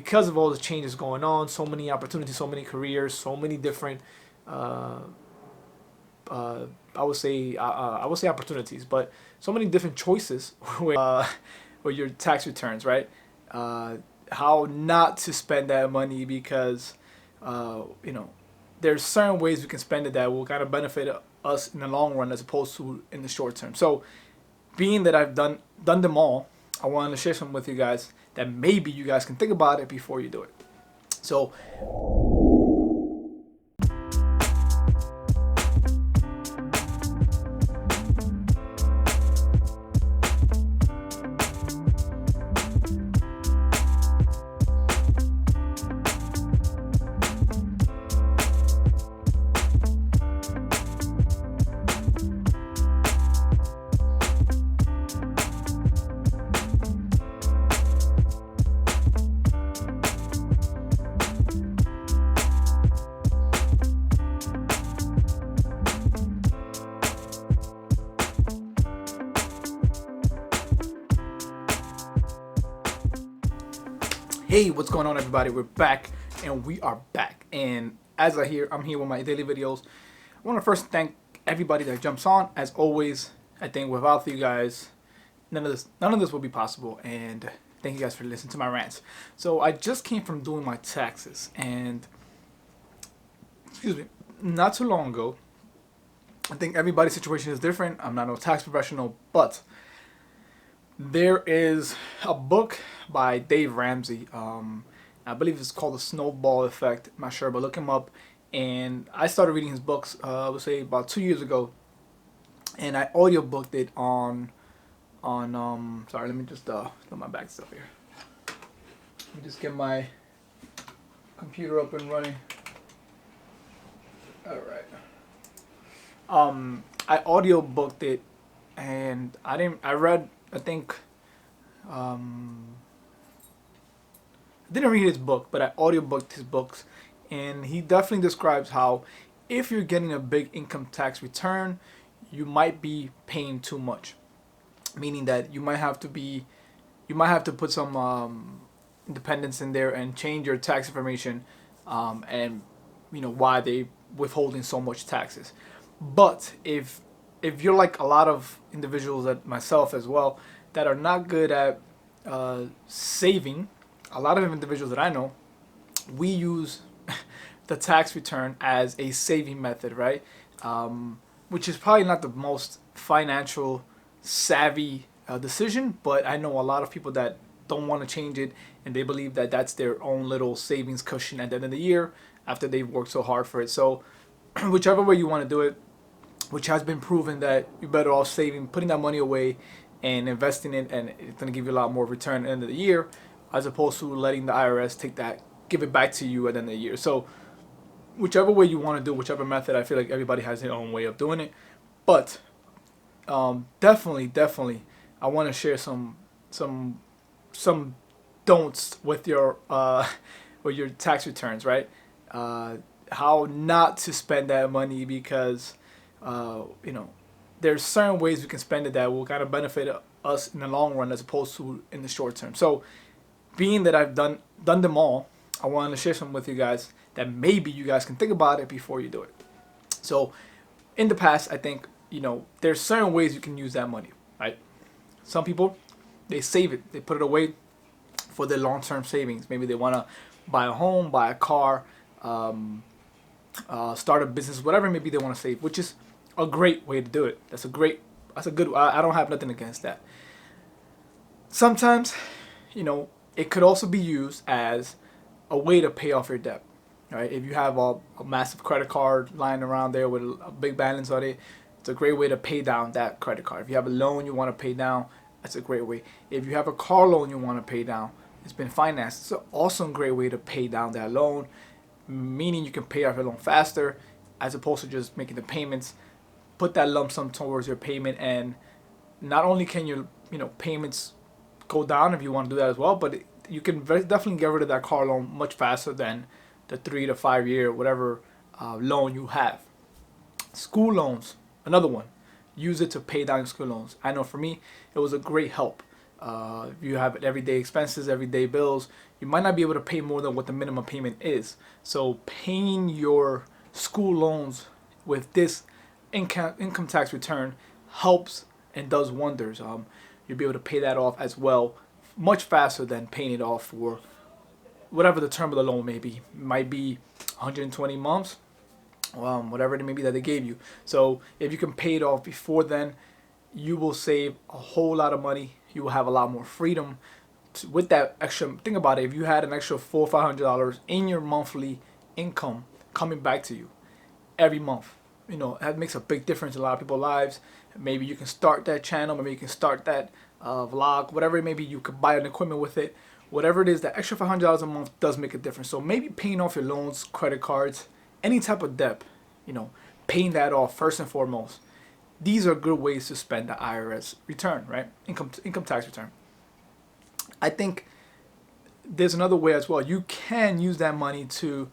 because of all the changes going on, so many opportunities, so many careers, so many different uh, I would say opportunities, but so many different choices with your tax returns, right? How not to spend that money because you know there's certain ways we can spend it that will kind of benefit us in the long run as opposed to in the short term. So, being that I've done them all, I wanted to share some with you guys that maybe you guys can think about it before you do it. So, hey, what's going on, everybody? We're back, and we are back. And as I'm here with my daily videos. I want to first thank everybody that jumps on. As always, I think without you guys, none of this would be possible. And thank you guys for listening to my rants. So I just came from doing my taxes, and excuse me, not too long ago. I think everybody's situation is different. I'm not no tax professional, but there is a book by Dave Ramsey. I believe it's called The Snowball Effect. I'm not sure, but look him up. And I started reading his books, I would say about 2 years ago. And I audiobooked it on sorry, let me just get my back stuff here. Let me just get my computer up and running. All right. I audiobooked it, and I read, I think, I didn't read his book, but I audiobooked his books, and he definitely describes how if you're getting a big income tax return, you might be paying too much, meaning that you might have to put some independence in there and change your tax information, and why they withholding so much taxes. But if you're like a lot of individuals, that myself as well, that are not good at saving, a lot of individuals that I know, we use the tax return as a saving method, right? Which is probably not the most financial savvy decision, but I know a lot of people that don't want to change it, and they believe that that's their own little savings cushion at the end of the year after they've worked so hard for it. So whichever way you want to do it, which has been proven that you're better off saving, putting that money away and investing it, and it's going to give you a lot more return at the end of the year, as opposed to letting the IRS give it back to you at the end of the year. So whichever way you want to do, whichever method, I feel like everybody has their own way of doing it. But definitely, I want to share some don'ts with your tax returns, right? How not to spend that money because there's certain ways we can spend it that will kind of benefit us in the long run as opposed to in the short term. So, being that I've done them all, I wanted to share some with you guys that maybe you guys can think about it before you do it. So, in the past, I think there's certain ways you can use that money, right? Some people, they save it, they put it away for their long-term savings. Maybe they want to buy a home, buy a car, start a business, whatever maybe they want to save, which is a great way to do it. That's a good. I don't have nothing against that. Sometimes, it could also be used as a way to pay off your debt. Right? If you have a massive credit card lying around there with a big balance on it, it's a great way to pay down that credit card. If you have a loan you want to pay down, that's a great way. If you have a car loan you want to pay down, it's been financed, it's an awesome great way to pay down that loan, meaning you can pay off your loan faster as opposed to just making the payments. Put that lump sum towards your payment, and not only can your payments go down if you want to do that as well, but you can definitely get rid of that car loan much faster than the 3 to 5 year whatever loan you have. School loans, another one. Use it to pay down your school loans. I know for me, it was a great help. If you have everyday expenses, everyday bills, you might not be able to pay more than what the minimum payment is. So paying your school loans with this income tax return helps and does wonders. You'll be able to pay that off as well much faster than paying it off for whatever the term of the loan may be. It might be 120 months, whatever it may be that they gave you. So if you can pay it off before then, you will save a whole lot of money. You will have a lot more freedom with that extra. Think about it. If you had an extra $400 or $500 in your monthly income coming back to you every month, that makes a big difference in a lot of people's lives. Maybe you can start that channel. Maybe you can start that vlog. Whatever it may be, you could buy an equipment with it. Whatever it is, that extra $500 a month does make a difference. So maybe paying off your loans, credit cards, any type of debt, paying that off first and foremost. These are good ways to spend the IRS return, right? Income tax return. I think there's another way as well. You can use that money to,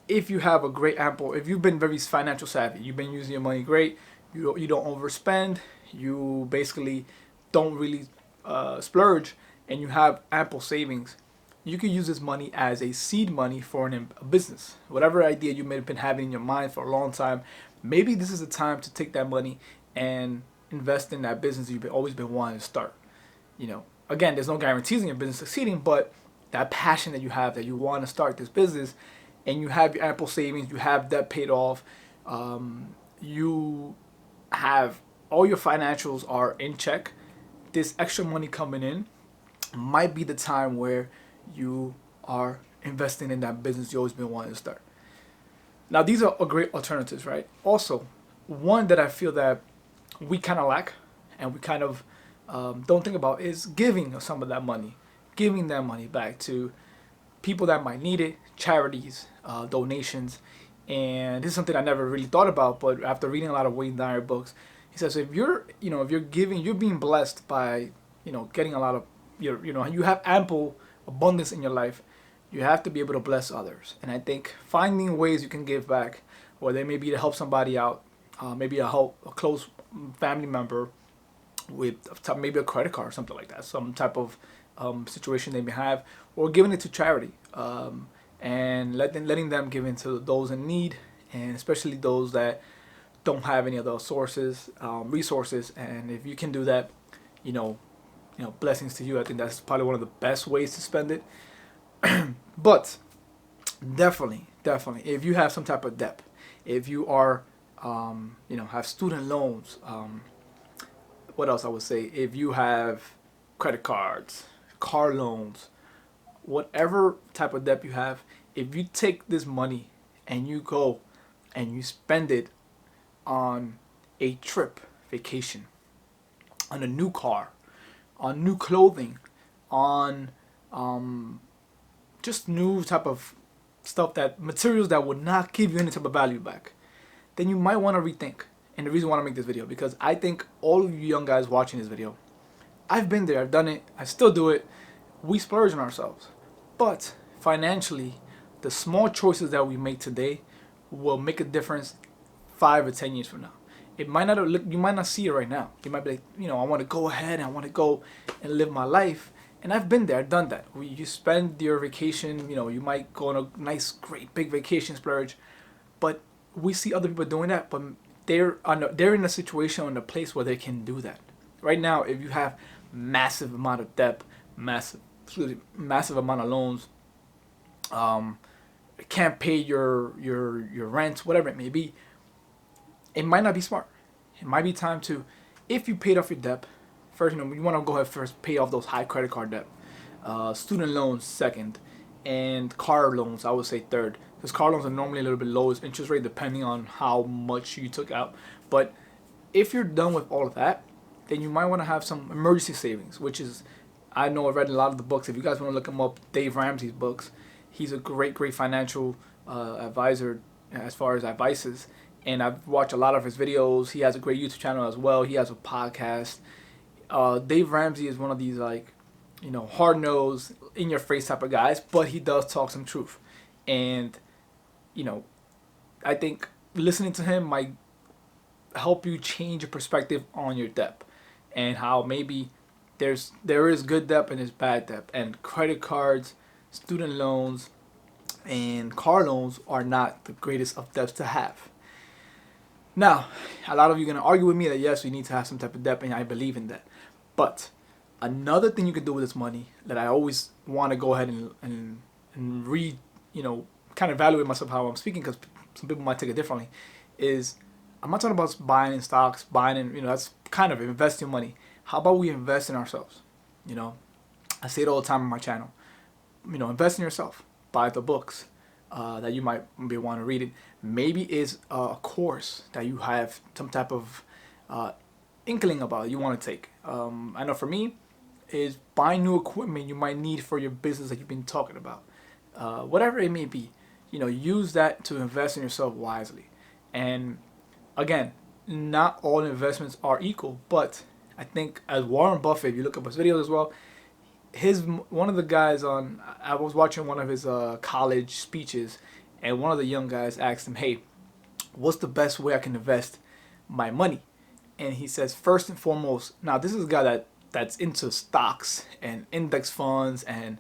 if you have a great if you've been very financial savvy, you've been using your money great, you don't overspend, you basically don't really splurge, and you have ample savings, you can use this money as a seed money for a business. Whatever idea you may have been having in your mind for a long time, maybe this is the time to take that money and invest in that business you've always been wanting to start. Again, there's no guarantees in your business succeeding, but that passion that you have, that you want to start this business, and you have your ample savings, you have debt paid off, you have all your financials are in check, this extra money coming in might be the time where you are investing in that business you always been wanting to start. Now, these are great alternatives, right? Also, one that I feel that we kind of lack and we kind of don't think about is giving some of that money, giving that money back to people that might need it, charities, donations. And this is something I never really thought about, but after reading a lot of Wayne Dyer books, he says if you're giving, you're being blessed by, getting a lot of, you have ample abundance in your life, you have to be able to bless others. And I think finding ways you can give back, whether it may be to help somebody out, maybe a close family member with maybe a credit card or something like that, some type of situation they may have, or giving it to charity, and letting them give into those in need, and especially those that don't have any other resources. And if you can do that, blessings to you. I think that's probably one of the best ways to spend it. But definitely, if you have some type of debt, if you are, have student loans, what else I would say? If you have credit cards, car loans, whatever type of debt you have, if you take this money and you go and you spend it on a trip, vacation, on a new car, on new clothing, on just new type of stuff, that materials that would not give you any type of value back, then you might want to rethink. And the reason why I want to make this video, because I think all of you young guys watching this video, I've been there, I've done it, I still do it. We splurge on ourselves, but financially, the small choices that we make today will make a difference 5 or 10 years from now. It might not look, you might not see it right now. You might be like, I want to go ahead and I want to go and live my life. And I've been there, I've done that. You spend your vacation, you might go on a nice, great, big vacation splurge, but we see other people doing that, but they're in a situation or in a place where they can do that. Right now, if you have massive amount of debt, massive amount of loans, can't pay your rent, whatever it may be, it might not be smart. It might be time to, if you paid off your debt, first, you want to go ahead first, pay off those high credit card debt. Student loans second, and car loans I would say third. Because car loans are normally a little bit lowest interest rate depending on how much you took out. But if you're done with all of that, then you might want to have some emergency savings, which is, I know I've read a lot of the books. If you guys want to look him up, Dave Ramsey's books, he's a great financial advisor as far as advices. And I've watched a lot of his videos. He has a great YouTube channel as well. He has a podcast. Dave Ramsey is one of these hard-nosed, in-your-face type of guys, but he does talk some truth. And, I think listening to him might help you change your perspective on your debt and how maybe there is good debt and there's bad debt. And credit cards, student loans, and car loans are not the greatest of debts to have. Now, a lot of you are going to argue with me that yes, you need to have some type of debt, and I believe in that. But another thing you can do with this money that I always want to go ahead and read, kind of evaluate myself how I'm speaking, because some people might take it differently, is I'm not talking about buying in stocks, buying in, that's kind of investing money. How about we invest in ourselves? I say it all the time on my channel. Invest in yourself. Buy the books that you might be want to read it. Maybe it's a course that you have some type of inkling about you want to take. I know for me, is buying new equipment you might need for your business that you've been talking about. Whatever it may be, use that to invest in yourself wisely. And again, not all investments are equal, but I think as Warren Buffett, if you look up his videos as well, one of the guys I was watching one of his college speeches, and one of the young guys asked him, "Hey, what's the best way I can invest my money?" And he says, first and foremost, now this is a guy that's into stocks and index funds and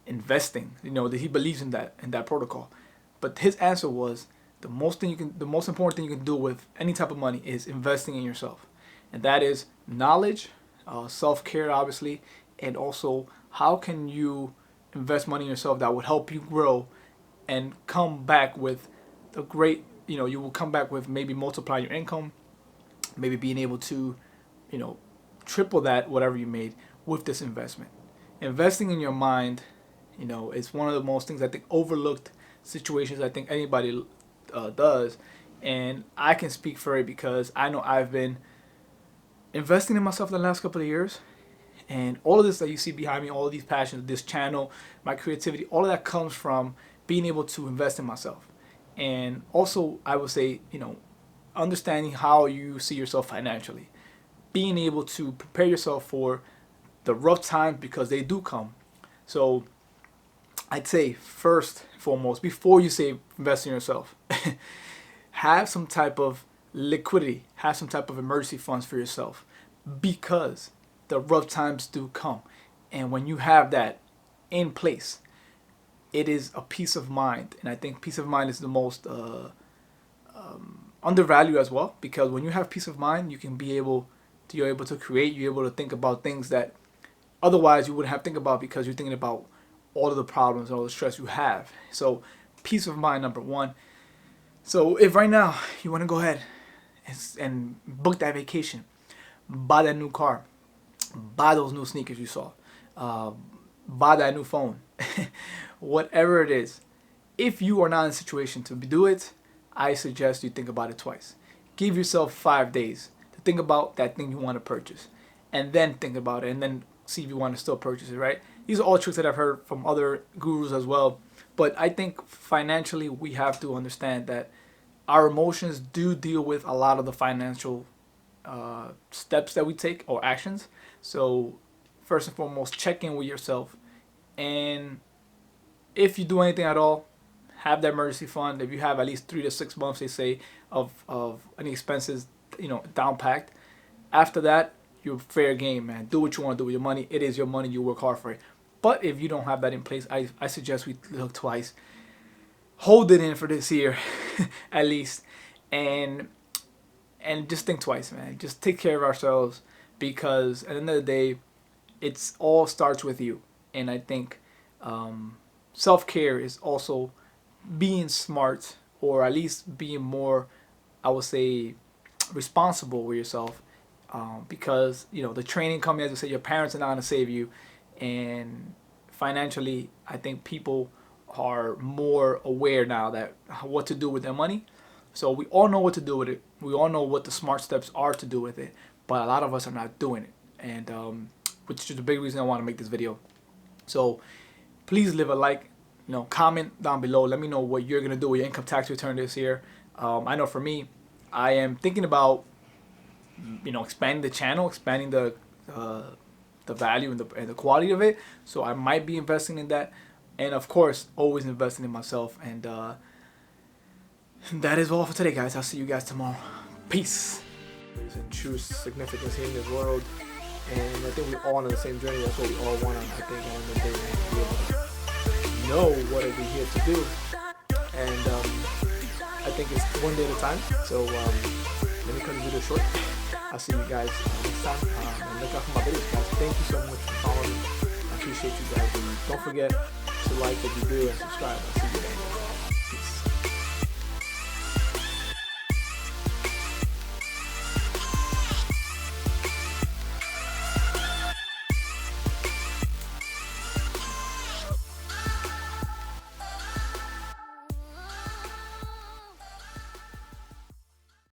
investing. That he believes in that protocol. But his answer was, the most important thing you can do with any type of money is investing in yourself, and that is knowledge, self-care, obviously, and also how can you invest money in yourself that would help you grow and come back with the great, you will come back with maybe multiplying your income, maybe being able to, triple that whatever you made with this investment. Investing in your mind, is one of the most things I think overlooked situations I think anybody does, and I can speak for it because I know I've been investing in myself the last couple of years, and all of this that you see behind me, all of these passions, this channel, my creativity, all of that comes from being able to invest in myself. And also, I would say, understanding how you see yourself financially, being able to prepare yourself for the rough times because they do come. So I'd say first and foremost, before you say invest in yourself, have some type of liquidity, have some type of emergency funds for yourself, because the rough times do come. And when you have that in place, it is a peace of mind. And I think peace of mind is the most undervalued as well, because when you have peace of mind, you're able to create, you're able to think about things that otherwise you wouldn't have to think about, because you're thinking about all of the problems, all the stress you have. So peace of mind, number one. So if right now you want to go ahead and book that vacation, buy that new car, buy those new sneakers you saw, buy that new phone, whatever it is, if you are not in a situation to do it, I suggest you think about it twice. Give yourself 5 days to think about that thing you want to purchase, and then think about it, and then see if you want to still purchase it, right? These are all tricks that I've heard from other gurus as well. But I think financially we have to understand that our emotions do deal with a lot of the financial steps that we take or actions. So first and foremost, check in with yourself, and if you do anything at all, have that emergency fund. If you have at least 3 to 6 months, they say, of any expenses, down packed. After that, you're fair game, man. Do what you want to do with your money. It is your money. You work hard for it. But if you don't have that in place, I suggest we look twice. Hold it in for this year, at least, and just think twice, man. Just take care of ourselves, because at the end of the day, it's all starts with you. And I think self-care is also being smart, or at least being more, I would say, responsible with yourself, because the training company, as I said, your parents are not going to save you, and financially, I think people are more aware now that what to do with their money. So we all know what to do with it. We all know what the smart steps are to do with it, but a lot of us are not doing it, and which is the big reason I want to make this video. So please leave a like, comment down below. Let me know what you're gonna do with your income tax return this year. I know for me, I am thinking about expanding the channel, expanding the value and the quality of it. So I might be investing in that, and of course, always investing in myself. And that is all for today, guys. I'll see you guys tomorrow. Peace. There's a true significance here in this world, and I think we're all on the same journey. That's what we all want. I think on the day. know what we're here to do. And I think it's one day at a time. So let me cut the video short. I'll see you guys next time. And look out for my videos, guys. Thank you so much for following. I appreciate you guys. And don't forget to like if you do and subscribe. I'll see you guys.